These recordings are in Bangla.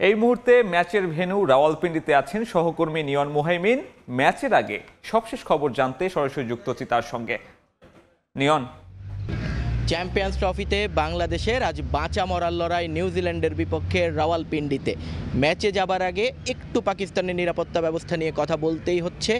এই মুহূর্তে ম্যাচের ভেন্যু রাওয়ালপিন্ডিতে আছেন সহকর্মী নিয়ন মোহাইমিন। ম্যাচের আগে সবশেষ খবর জানতে সরাসরি যুক্ত হচ্ছি তার সঙ্গে। নিয়ন, চ্যাম্পিয়ন্স ট্রফিতে বাংলাদেশের আজ বাঁচা মরার লড়াই নিউজিল্যান্ডের বিপক্ষে রাওয়ালপিন্ডিতে। ম্যাচে যাবার আগে একটু পাকিস্তানের নিরাপত্তা ব্যবস্থা নিয়ে কথা বলতেই হচ্ছে।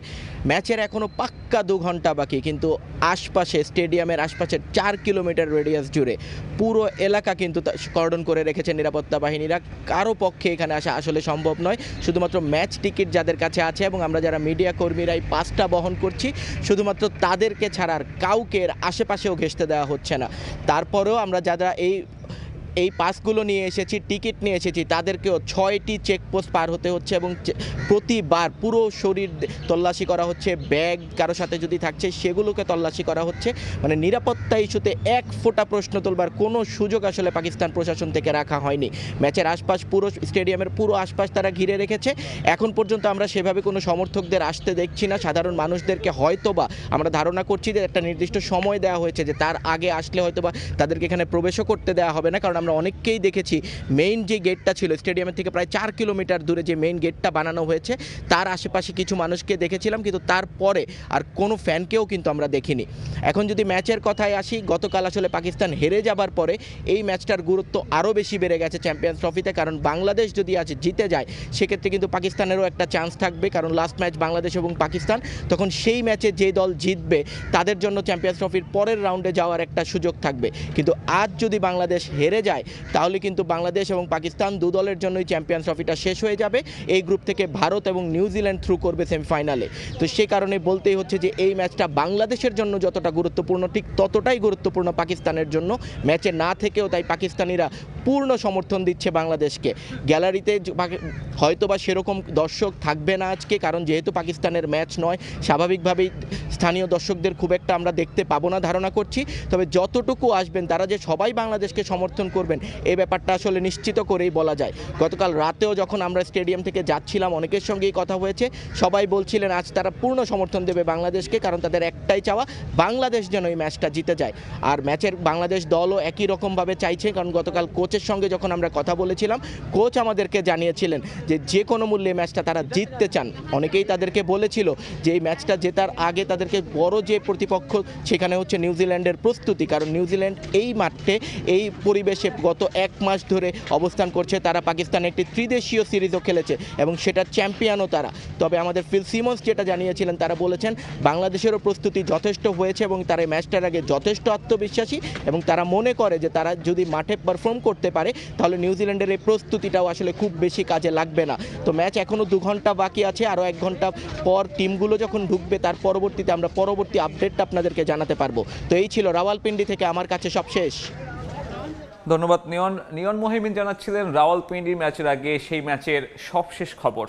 ম্যাচের এখনও পাক্কা 2 ঘন্টা বাকি, কিন্তু আশপাশে স্টেডিয়ামের আশপাশের 4 কিলোমিটার রেডিয়াস জুড়ে পুরো এলাকা কিন্তু কর্ডন করে রেখেছে নিরাপত্তা বাহিনীরা। কারো পক্ষে এখানে আসা আসলে সম্ভব নয়। শুধুমাত্র ম্যাচ টিকিট যাদের কাছে আছে এবং আমরা যারা মিডিয়া কর্মীরাই পাসটা বহন করছি, শুধুমাত্র তাদেরকে ছাড়ার কাউকে এর আশেপাশেও ঘেঁষতে দেওয়া হচ্ছে না। তারপরেও আমরা যারা এই পাসগুলো নিয়ে এসেছি, টিকিট নিয়ে এসেছি, তাদেরকেও 6টি চেকপোস্ট পার হতে হচ্ছে এবং প্রতিবার পুরো শরীর তল্লাশি করা হচ্ছে। ব্যাগ কারো সাথে যদি থাকছে সেগুলোকে তল্লাশি করা হচ্ছে। মানে নিরাপত্তা ইস্যুতে এক ফোঁটা প্রশ্ন তোলবার কোনো সুযোগ আসলে পাকিস্তান প্রশাসন থেকে রাখা হয়নি। ম্যাচের আশপাশ, পুরো স্টেডিয়ামের পুরো আশপাশ তারা ঘিরে রেখেছে। এখন পর্যন্ত আমরা সেভাবে কোনো সমর্থকদের আসতে দেখছি না। সাধারণ মানুষদেরকে হয়তোবা আমরা ধারণা করছি যে একটা নির্দিষ্ট সময় দেওয়া হয়েছে, যে তার আগে আসলে হয়তোবা তাদেরকে এখানে প্রবেশও করতে দেওয়া হবে না। কারণ আমরা অনেককেই দেখেছি মেইন যে গেটটা ছিল স্টেডিয়ামের থেকে প্রায় 4 কিলোমিটার দূরে যে মেইন গেটটা বানানো হয়েছে, তার আশেপাশে কিছু মানুষকে দেখেছিলাম, কিন্তু তারপরে আর কোনো ফ্যানকেও কিন্তু আমরা দেখিনি। এখন যদি ম্যাচের কথায় আসি, গতকাল আসলে পাকিস্তান হেরে যাবার পরে এই ম্যাচটার গুরুত্ব আরও বেশি বেড়ে গেছে চ্যাম্পিয়ন্স ট্রফিতে। কারণ বাংলাদেশ যদি আজ জিতে যায়, সেক্ষেত্রে কিন্তু পাকিস্তানেরও একটা চান্স থাকবে। কারণ লাস্ট ম্যাচ বাংলাদেশ এবং পাকিস্তান, তখন সেই ম্যাচে যে দল জিতবে তাদের জন্য চ্যাম্পিয়ন্স ট্রফির পরের রাউন্ডে যাওয়ার একটা সুযোগ থাকবে। কিন্তু আজ যদি বাংলাদেশ হেরে যায়, তাহলে কিন্তু বাংলাদেশ এবং পাকিস্তান দু দলের জন্যই চ্যাম্পিয়ন্স ট্রফিটা শেষ হয়ে যাবে। এই গ্রুপ থেকে ভারত এবং নিউজিল্যান্ড থ্রু করবে সেমিফাইনালে। তো সে কারণে বলতেই হচ্ছে যে এই ম্যাচটা বাংলাদেশের জন্য যতটা গুরুত্বপূর্ণ, ঠিক ততটাই গুরুত্বপূর্ণ পাকিস্তানের জন্য। ম্যাচে না থেকেও তাই পাকিস্তানিরা পূর্ণ সমর্থন দিচ্ছে বাংলাদেশকে। গ্যালারিতে হয়তোবা সেরকম দর্শক থাকবে না আজকে, কারণ যেহেতু পাকিস্তানের ম্যাচ নয়, স্বাভাবিকভাবেই স্থানীয় দর্শকদের খুব একটা আমরা দেখতে পাবো না ধারণা করছি। তবে যতটুকু আসবেন, তারা যে সবাই বাংলাদেশকে সমর্থন করবেন এই ব্যাপারটা আসলে নিশ্চিত করেই বলা যায়। গতকাল রাতেও যখন আমরা স্টেডিয়াম থেকে যাচ্ছিলাম, অনেকের সঙ্গেই কথা হয়েছে, সবাই বলছিলেন আজ তারা পূর্ণ সমর্থন দেবে বাংলাদেশকে, কারণ তাদের একটাই চাওয়া, বাংলাদেশ যেন এই ম্যাচটা জিতে যায়। আর ম্যাচের বাংলাদেশ দলও একই রকমভাবে চাইছে, কারণ গতকাল কোচের সঙ্গে যখন আমরা কথা বলেছিলাম, কোচ আমাদেরকে জানিয়েছিলেন যে কোনো মূল্যে ম্যাচটা তারা জিততে চান। অনেকেই তাদেরকে বলেছিল যে এই ম্যাচটা জেতার আগে তাদেরকে বড় যে প্রতিপক্ষ সেখানে হচ্ছে নিউজিল্যান্ডের প্রস্তুতি। কারণ নিউজিল্যান্ড এই মাঠে, এই পরিবেশে গত 1 মাস ধরে অবস্থান করছে। তারা পাকিস্তানে একটি ত্রিদেশীয় সিরিজও খেলেছে এবং সেটার চ্যাম্পিয়নও তারা। তবে আমাদের ফিল সিমন্স যেটা জানিয়েছিলেন, তারা বলেছেন বাংলাদেশেরও প্রস্তুতি যথেষ্ট হয়েছে এবং তারা এই ম্যাচটার আগে যথেষ্ট আত্মবিশ্বাসী এবং তারা মনে করে যে তারা যদি মাঠে পারফর্ম করতে পারে, তাহলে নিউজিল্যান্ডের এই প্রস্তুতিটাও আসলে খুব বেশি কাজে লাগবে না। তো ম্যাচ এখনও 2 ঘন্টা বাকি আছে। আরও 1 ঘন্টা পর টিমগুলো যখন ঢুকবে, তার পরবর্তীতে আমরা পরবর্তী আপডেটটা আপনাদেরকে জানাতে পারবো। তো এই ছিল রাওয়ালপিন্ডি থেকে আমার কাছে সব শেষ। ধন্যবাদ নিয়ন। নিয়ন মোহাইমিন জানাচ্ছিলেন রাওয়ালপিন্ডি ম্যাচের আগে সেই ম্যাচের সবশেষ খবর।